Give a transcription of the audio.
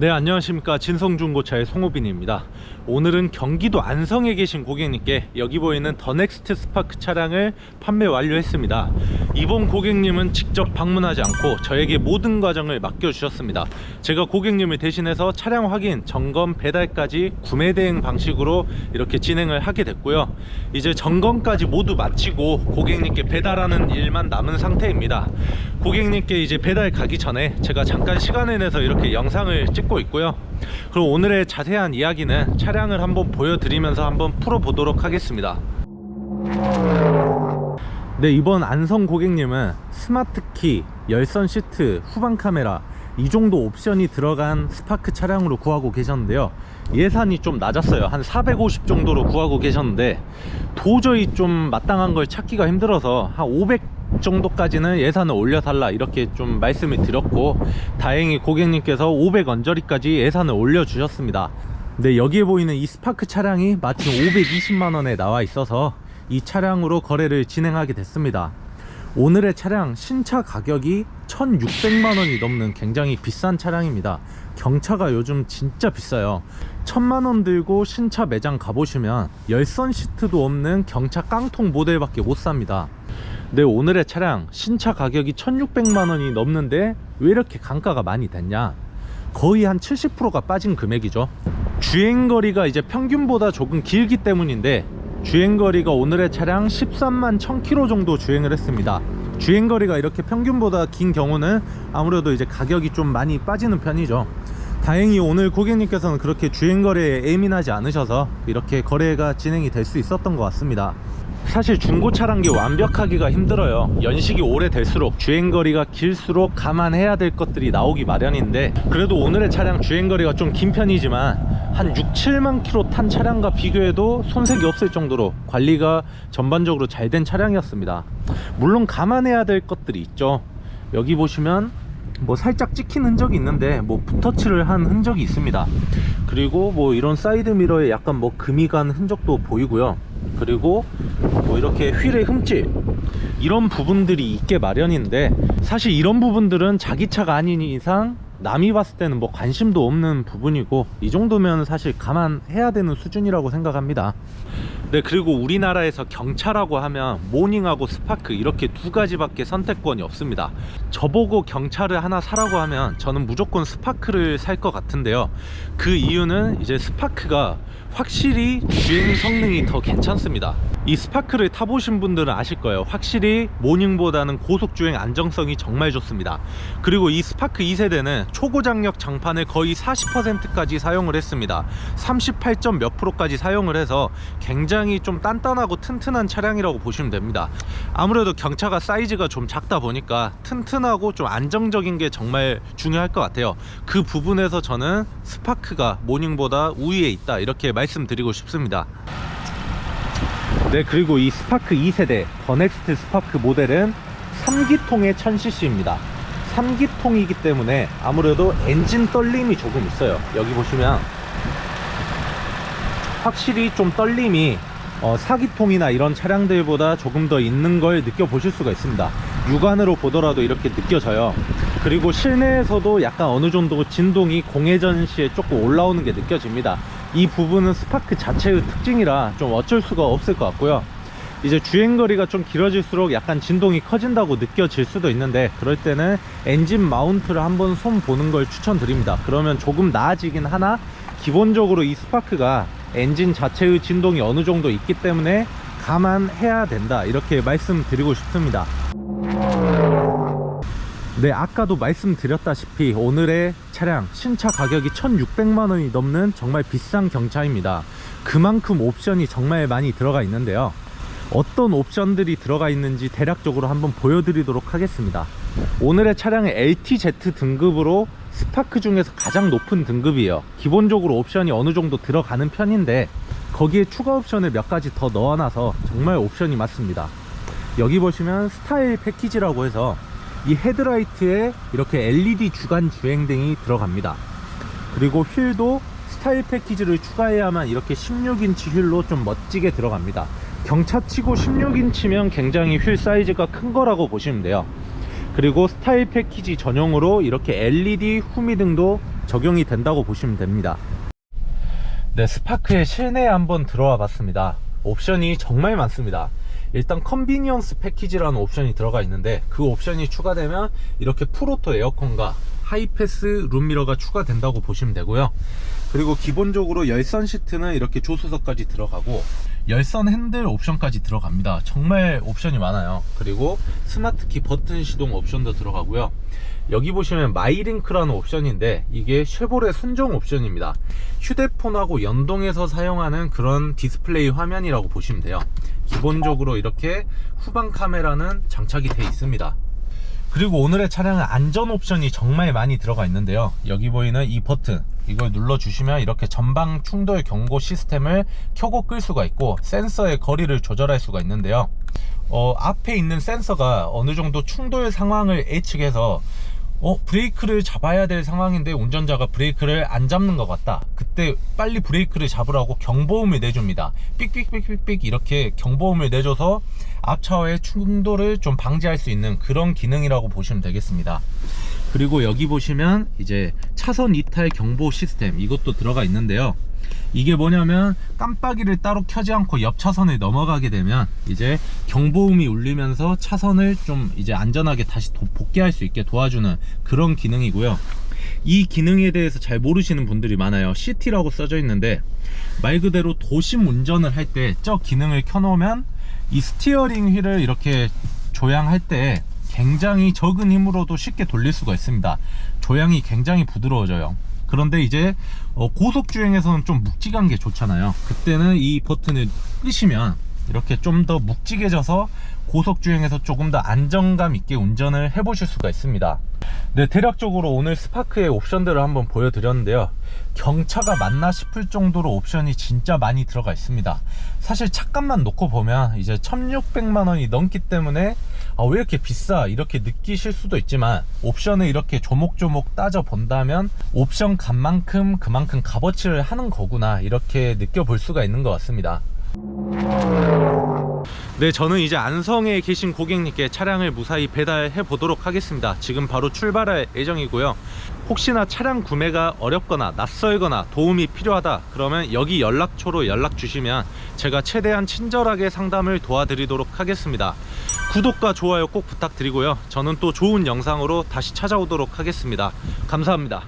네, 안녕하십니까. 진성중고차의 송호빈입니다. 오늘은 경기도 안성에 계신 고객님께 여기 보이는 더 넥스트 스파크 차량을 판매 완료했습니다. 이번 고객님은 직접 방문하지 않고 저에게 모든 과정을 맡겨주셨습니다. 제가 고객님을 대신해서 차량 확인, 점검, 배달까지 구매 대행 방식으로 이렇게 진행을 하게 됐고요. 이제 점검까지 모두 마치고 고객님께 배달하는 일만 남은 상태입니다. 고객님께 이제 배달 가기 전에 제가 잠깐 시간을 내서 이렇게 영상을 찍고 있고요. 그럼 오늘의 자세한 이야기는 차량을 한번 보여드리면서 한번 풀어보도록 하겠습니다. 네, 이번 안성 고객님은 스마트키, 열선 시트, 후방 카메라 이 정도 옵션이 들어간 스파크 차량으로 구하고 계셨는데요. 예산이 좀 낮았어요. 한 450 정도로 구하고 계셨는데 도저히 좀 마땅한 걸 찾기가 힘들어서 한 500 정도까지는 예산을 올려달라 이렇게 좀 말씀을 드렸고, 다행히 고객님께서 500 언저리까지 예산을 올려주셨습니다. 근데 여기에 보이는 이 스파크 차량이 마침 520만원에 나와 있어서 이 차량으로 거래를 진행하게 됐습니다. 오늘의 차량 신차 가격이 1600만원이 넘는 굉장히 비싼 차량입니다. 경차가 요즘 진짜 비싸요. 1000만원 들고 신차 매장 가보시면 열선 시트도 없는 경차 깡통 모델밖에 못 삽니다. 네, 오늘의 차량 신차 가격이 1600만원이 넘는데 왜 이렇게 강가가 많이 됐냐? 거의 한 70%가 빠진 금액이죠. 주행거리가 이제 평균보다 조금 길기 때문인데 주행거리가 오늘의 차량 13만 1000km 정도 주행을 했습니다. 주행거리가 이렇게 평균보다 긴 경우는 아무래도 이제 가격이 좀 많이 빠지는 편이죠. 다행히 오늘 고객님께서는 그렇게 주행거리에 예민하지 않으셔서 이렇게 거래가 진행이 될 수 있었던 것 같습니다. 사실 중고차란 게 완벽하기가 힘들어요. 연식이 오래될수록 주행거리가 길수록 감안해야 될 것들이 나오기 마련인데, 그래도 오늘의 차량 주행거리가 좀 긴 편이지만 한 6, 7만 킬로 탄 차량과 비교해도 손색이 없을 정도로 관리가 전반적으로 잘 된 차량이었습니다. 물론 감안해야 될 것들이 있죠. 여기 보시면 뭐 살짝 찍힌 흔적이 있는데 뭐 붓터치를 한 흔적이 있습니다. 그리고 뭐 이런 사이드 미러에 약간 뭐 금이 간 흔적도 보이고요. 그리고 뭐 이렇게 휠의 흠집, 이런 부분들이 있게 마련인데, 사실 이런 부분들은 자기 차가 아닌 이상 남이 봤을 때는 뭐 관심도 없는 부분이고, 이 정도면 사실 감안해야 되는 수준이라고 생각합니다. 네, 그리고 우리나라에서 경차라고 하면 모닝하고 스파크 이렇게 두 가지밖에 선택권이 없습니다. 저보고 경차를 하나 사라고 하면 저는 무조건 스파크를 살 것 같은데요. 그 이유는 이제 스파크가 확실히 주행 성능이 더 괜찮습니다. 이 스파크를 타보신 분들은 아실 거예요. 확실히 모닝보다는 고속주행 안정성이 정말 좋습니다. 그리고 이 스파크 2세대는 초고장력 장판을 거의 40%까지 사용을 했습니다. 38점 몇 프로까지 사용을 해서 굉장히 좀 단단하고 튼튼한 차량이라고 보시면 됩니다. 아무래도 경차가 사이즈가 좀 작다 보니까 튼튼하고 좀 안정적인 게 정말 중요할 것 같아요. 그 부분에서 저는 스파크가 모닝보다 우위에 있다 이렇게 말씀드리고 싶습니다. 네, 그리고 이 스파크 2세대 더 넥스트 스파크 모델은 3기통의 1000cc입니다 3기통이기 때문에 아무래도 엔진 떨림이 조금 있어요. 여기 보시면 확실히 좀 떨림이 4기통이나 이런 차량들보다 조금 더 있는 걸 느껴보실 수가 있습니다. 육안으로 보더라도 이렇게 느껴져요. 그리고 실내에서도 약간 어느 정도 진동이 공회전 시에 조금 올라오는 게 느껴집니다. 이 부분은 스파크 자체의 특징이라 좀 어쩔 수가 없을 것 같고요. 이제 주행거리가 좀 길어질수록 약간 진동이 커진다고 느껴질 수도 있는데, 그럴 때는 엔진 마운트를 한번 손 보는 걸 추천드립니다. 그러면 조금 나아지긴 하나, 기본적으로 이 스파크가 엔진 자체의 진동이 어느 정도 있기 때문에 감안해야 된다 이렇게 말씀드리고 싶습니다. 네, 아까도 말씀드렸다시피 오늘의 차량 신차 가격이 1600만원이 넘는 정말 비싼 경차입니다. 그만큼 옵션이 정말 많이 들어가 있는데요. 어떤 옵션들이 들어가 있는지 대략적으로 한번 보여드리도록 하겠습니다. 오늘의 차량은 LTZ 등급으로 스파크 중에서 가장 높은 등급이에요. 기본적으로 옵션이 어느 정도 들어가는 편인데 거기에 추가 옵션을 몇 가지 더 넣어놔서 정말 옵션이 많습니다. 여기 보시면 스타일 패키지라고 해서 이 헤드라이트에 이렇게 LED 주간 주행등이 들어갑니다. 그리고 휠도 스타일 패키지를 추가해야만 이렇게 16인치 휠로 좀 멋지게 들어갑니다. 경차치고 16인치면 굉장히 휠 사이즈가 큰 거라고 보시면 돼요. 그리고 스타일 패키지 전용으로 이렇게 LED 후미등도 적용이 된다고 보시면 됩니다. 네, 스파크의 실내에 한번 들어와 봤습니다. 옵션이 정말 많습니다. 일단 컨비니언스 패키지라는 옵션이 들어가 있는데, 그 옵션이 추가되면 이렇게 풀오토 에어컨과 하이패스 룸미러가 추가된다고 보시면 되고요. 그리고 기본적으로 열선 시트는 이렇게 조수석까지 들어가고, 열선 핸들 옵션까지 들어갑니다. 정말 옵션이 많아요. 그리고 스마트키 버튼 시동 옵션도 들어가고요. 여기 보시면 마이링크라는 옵션인데, 이게 쉐보레 순정 옵션입니다. 휴대폰하고 연동해서 사용하는 그런 디스플레이 화면이라고 보시면 돼요. 기본적으로 이렇게 후방 카메라는 장착이 되어 있습니다. 그리고 오늘의 차량은 안전 옵션이 정말 많이 들어가 있는데요. 여기 보이는 이 버튼, 이걸 눌러주시면 이렇게 전방 충돌 경고 시스템을 켜고 끌 수가 있고, 센서의 거리를 조절할 수가 있는데요. 앞에 있는 센서가 어느 정도 충돌 상황을 예측해서 브레이크를 잡아야 될 상황인데 운전자가 브레이크를 안 잡는 것 같다, 그때 빨리 브레이크를 잡으라고 경보음을 내줍니다. 삑삑삑삑삑 이렇게 경보음을 내줘서 앞차와의 충돌을 좀 방지할 수 있는 그런 기능이라고 보시면 되겠습니다. 그리고 여기 보시면 이제 차선 이탈 경보 시스템, 이것도 들어가 있는데요. 이게 뭐냐면 깜빡이를 따로 켜지 않고 옆 차선을 넘어가게 되면 이제 경보음이 울리면서 차선을 좀 이제 안전하게 다시 복귀할 수 있게 도와주는 그런 기능이고요. 이 기능에 대해서 잘 모르시는 분들이 많아요. CT라고 써져 있는데, 말 그대로 도심 운전을 할 때 저 기능을 켜놓으면 이 스티어링 휠을 이렇게 조향할 때 굉장히 적은 힘으로도 쉽게 돌릴 수가 있습니다. 조향이 굉장히 부드러워져요. 그런데 이제 고속주행에서는 좀 묵직한 게 좋잖아요. 그때는 이 버튼을 끄시면 이렇게 좀 더 묵직해져서 고속주행에서 조금 더 안정감 있게 운전을 해 보실 수가 있습니다. 네, 대략적으로 오늘 스파크의 옵션들을 한번 보여드렸는데요. 경차가 맞나 싶을 정도로 옵션이 진짜 많이 들어가 있습니다. 사실 차값만 놓고 보면 이제 1600만원이 넘기 때문에 왜 이렇게 비싸 이렇게 느끼실 수도 있지만, 옵션을 이렇게 조목조목 따져 본다면 옵션 값만큼 그만큼 값어치를 하는 거구나, 이렇게 느껴볼 수가 있는 것 같습니다. 네, 저는 이제 안성에 계신 고객님께 차량을 무사히 배달해 보도록 하겠습니다. 지금 바로 출발할 예정이고요. 혹시나 차량 구매가 어렵거나 낯설거나 도움이 필요하다 그러면 여기 연락처로 연락 주시면 제가 최대한 친절하게 상담을 도와드리도록 하겠습니다. 구독과 좋아요 꼭 부탁드리고요. 저는 또 좋은 영상으로 다시 찾아오도록 하겠습니다. 감사합니다.